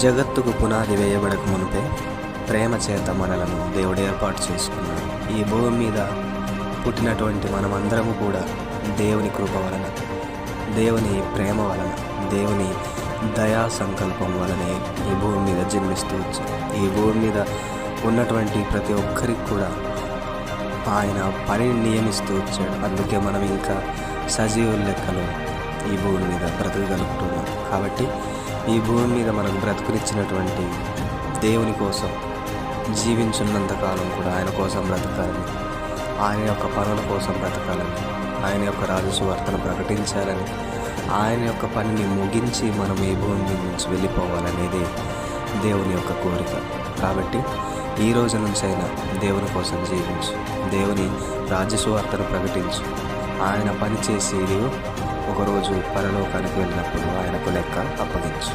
జగత్తుకు పునాది వేయబడక మునుపే ప్రేమ చేత మనలను దేవుడు ఏర్పాటు చేసుకున్నాడు. ఈ భూమి మీద పుట్టినటువంటి మనమందరము కూడా దేవుని కృప వలన, దేవుని ప్రేమ వలన, దేవుని దయా సంకల్పం వలనే ఈ భూమి మీద జన్మిస్తూ వచ్చాం. ఈ భూమి మీద ఉన్నటువంటి ప్రతి ఒక్కరికి కూడా ఆయన పనిని నియమిస్తూ వచ్చాడు. అందుకే మనం ఇంకా సజీవుల లెక్కలో ఈ భూమి మీద బ్రతకగలుగుతున్నాం. కాబట్టి ఈ భూమి మీద మనం బ్రతుకునిచ్చినటువంటి దేవుని కోసం జీవించున్నంతకాలం కూడా ఆయన కోసం బ్రతకాలని, ఆయన యొక్క పనుల కోసం బ్రతకాలని, ఆయన యొక్క రాజసువార్తను ప్రకటించాలని, ఆయన యొక్క పనిని ముగించి మనం ఈ భూమి నుంచి వెళ్ళిపోవాలనేది దేవుని యొక్క కోరిక. కాబట్టి ఈ రోజు నుంచైనా దేవుని కోసం జీవించు, దేవుని రాజ్యసువార్తను ప్రకటించు. ఆయన పని చేసి ఒకరోజు పరలోకానికి వెళ్ళినప్పుడు ఆయనకు లెక్క అప్పగించు.